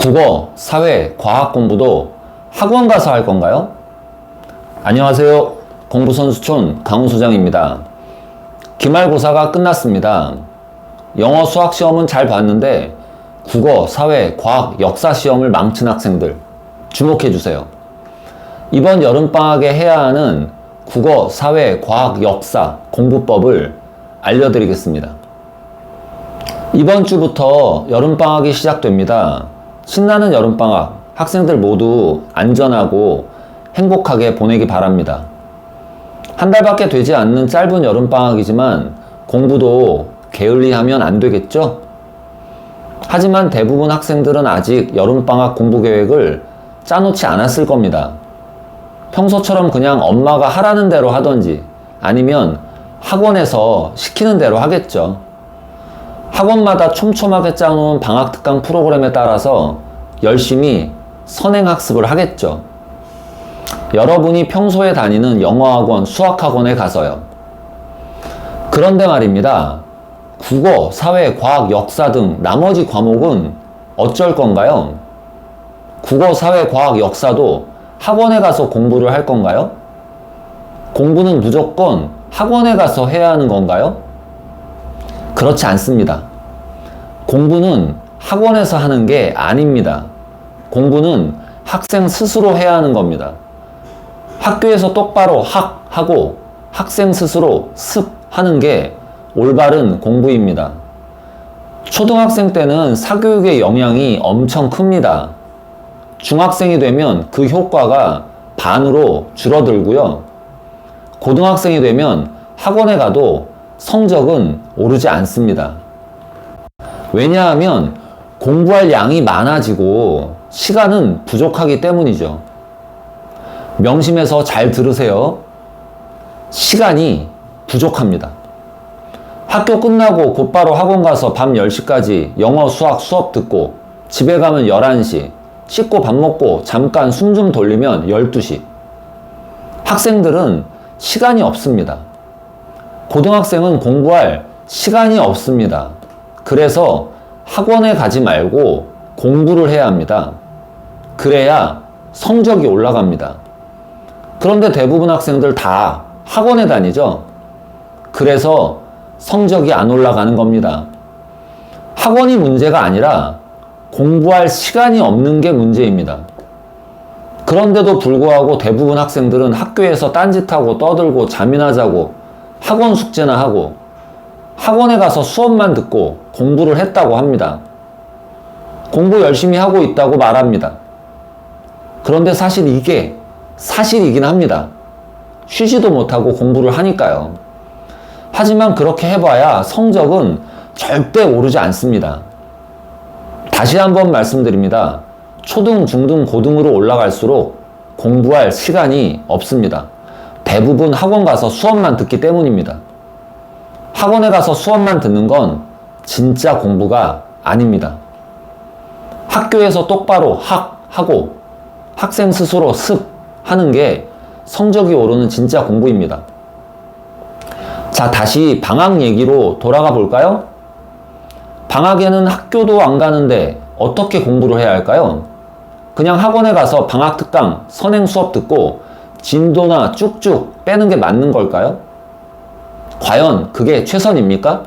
국어, 사회, 과학 공부도 학원 가서 할 건가요? 안녕하세요. 공부선수촌 강훈소장입니다. 기말고사가 끝났습니다. 영어, 수학 시험은 잘 봤는데 국어, 사회, 과학, 역사 시험을 망친 학생들 주목해주세요. 이번 여름방학에 해야 하는 국어, 사회, 과학, 역사 공부법을 알려드리겠습니다. 이번 주부터 여름방학이 시작됩니다. 신나는 여름방학, 학생들 모두 안전하고 행복하게 보내기 바랍니다. 한 달밖에 되지 않는 짧은 여름방학이지만 공부도 게을리하면 안 되겠죠? 하지만 대부분 학생들은 아직 여름방학 공부 계획을 짜놓지 않았을 겁니다. 평소처럼 그냥 엄마가 하라는 대로 하던지 아니면 학원에서 시키는 대로 하겠죠. 학원마다 촘촘하게 짜놓은 방학특강 프로그램에 따라서 열심히 선행학습을 하겠죠. 여러분이 평소에 다니는 영어학원, 수학학원에 가서요. 그런데 말입니다. 국어, 사회, 과학, 역사 등 나머지 과목은 어쩔 건가요? 국어, 사회, 과학, 역사도 학원에 가서 공부를 할 건가요? 공부는 무조건 학원에 가서 해야 하는 건가요? 그렇지 않습니다. 공부는 학원에서 하는 게 아닙니다. 공부는 학생 스스로 해야 하는 겁니다. 학교에서 똑바로 하고 학생 스스로 습하는 게 올바른 공부입니다. 초등학생 때는 사교육의 영향이 엄청 큽니다. 중학생이 되면 그 효과가 반으로 줄어들고요. 고등학생이 되면 학원에 가도 성적은 오르지 않습니다. 왜냐하면 공부할 양이 많아지고 시간은 부족하기 때문이죠. 명심해서 잘 들으세요. 시간이 부족합니다. 학교 끝나고 곧바로 학원 가서 밤 10시까지 영어, 수학 수업 듣고 집에 가면 11시, 씻고 밥 먹고 잠깐 숨 좀 돌리면 12시. 학생들은 시간이 없습니다. 고등학생은 공부할 시간이 없습니다. 그래서 학원에 가지 말고 공부를 해야 합니다. 그래야 성적이 올라갑니다. 그런데 대부분 학생들 다 학원에 다니죠. 그래서 성적이 안 올라가는 겁니다. 학원이 문제가 아니라 공부할 시간이 없는 게 문제입니다. 그런데도 불구하고 대부분 학생들은 학교에서 딴짓하고 떠들고 잠이나 자고 학원 숙제나 하고 학원에 가서 수업만 듣고 공부를 했다고 합니다. 공부 열심히 하고 있다고 말합니다. 그런데 사실 이게 사실이긴 합니다. 쉬지도 못하고 공부를 하니까요. 하지만 그렇게 해봐야 성적은 절대 오르지 않습니다. 다시 한번 말씀드립니다. 초등, 중등, 고등으로 올라갈수록 공부할 시간이 없습니다. 대부분 학원 가서 수업만 듣기 때문입니다. 학원에 가서 수업만 듣는 건 진짜 공부가 아닙니다. 학교에서 똑바로 하고 학생 스스로 하는 게 성적이 오르는 진짜 공부입니다. 자, 다시 방학 얘기로 돌아가 볼까요? 방학에는 학교도 안 가는데 어떻게 공부를 해야 할까요? 그냥 학원에 가서 방학특강, 선행 수업 듣고 진도나 쭉쭉 빼는 게 맞는 걸까요? 과연 그게 최선입니까?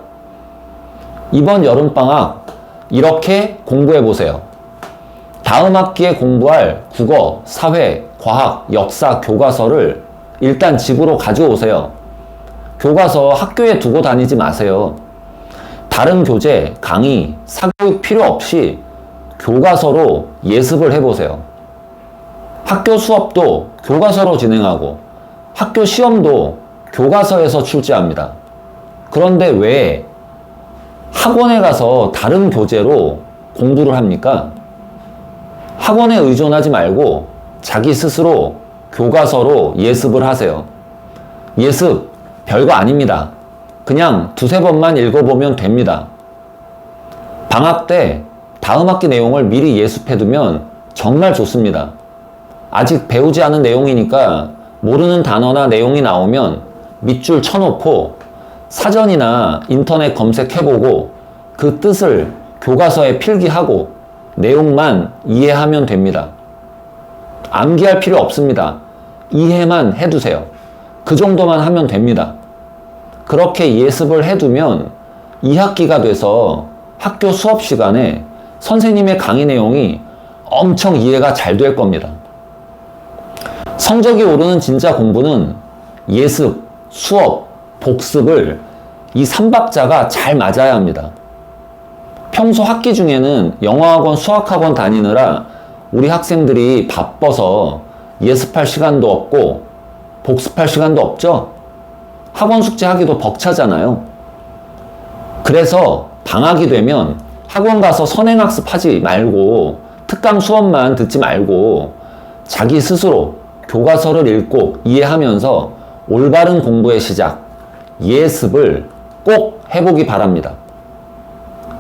이번 여름방학 이렇게 공부해 보세요. 다음 학기에 공부할 국어, 사회, 과학, 역사 교과서를 일단 집으로 가져오세요. 교과서 학교에 두고 다니지 마세요. 다른 교재, 강의, 사교육 필요 없이 교과서로 예습을 해보세요. 학교 수업도 교과서로 진행하고 학교 시험도 교과서에서 출제합니다. 그런데 왜 학원에 가서 다른 교재로 공부를 합니까? 학원에 의존하지 말고 자기 스스로 교과서로 예습을 하세요. 예습 별거 아닙니다. 그냥 두세 번만 읽어보면 됩니다. 방학 때 다음 학기 내용을 미리 예습해두면 정말 좋습니다. 아직 배우지 않은 내용이니까 모르는 단어나 내용이 나오면 밑줄 쳐놓고 사전이나 인터넷 검색해보고 그 뜻을 교과서에 필기하고 내용만 이해하면 됩니다. 암기할 필요 없습니다. 이해만 해두세요. 그 정도만 하면 됩니다. 그렇게 예습을 해두면 2학기가 돼서 학교 수업 시간에 선생님의 강의 내용이 엄청 이해가 잘 될 겁니다. 성적이 오르는 진짜 공부는 예습, 수업, 복습을 이 3박자가 잘 맞아야 합니다. 평소 학기 중에는 영어학원, 수학학원 다니느라 우리 학생들이 바빠서 예습할 시간도 없고 복습할 시간도 없죠? 학원 숙제하기도 벅차잖아요. 그래서 방학이 되면 학원 가서 선행학습하지 말고 특강 수업만 듣지 말고 자기 스스로 교과서를 읽고 이해하면서 올바른 공부의 시작, 예습을 꼭 해보기 바랍니다.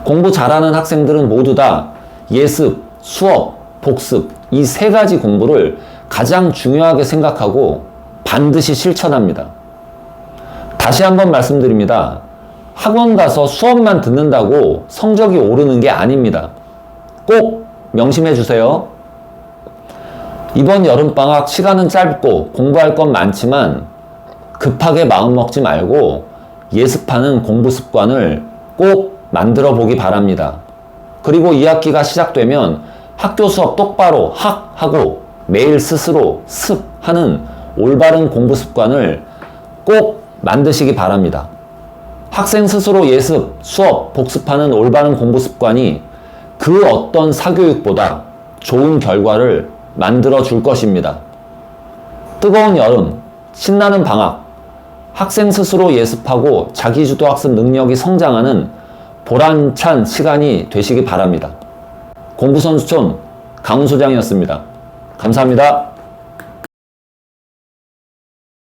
공부 잘하는 학생들은 모두 다 예습, 수업, 복습 이 세 가지 공부를 가장 중요하게 생각하고 반드시 실천합니다. 다시 한번 말씀드립니다. 학원 가서 수업만 듣는다고 성적이 오르는 게 아닙니다. 꼭 명심해 주세요. 이번 여름방학 시간은 짧고 공부할 건 많지만 급하게 마음 먹지 말고 예습하는 공부 습관을 꼭 만들어 보기 바랍니다. 그리고 2학기가 시작되면 학교 수업 똑바로 하고 매일 스스로 습하는 올바른 공부 습관을 꼭 만드시기 바랍니다. 학생 스스로 예습, 수업, 복습하는 올바른 공부 습관이 그 어떤 사교육보다 좋은 결과를 만들어 줄 것입니다. 뜨거운 여름, 신나는 방학, 학생 스스로 예습하고 자기주도 학습 능력이 성장하는 보람찬 시간이 되시기 바랍니다. 공부선수촌 강훈 소장이었습니다. 감사합니다.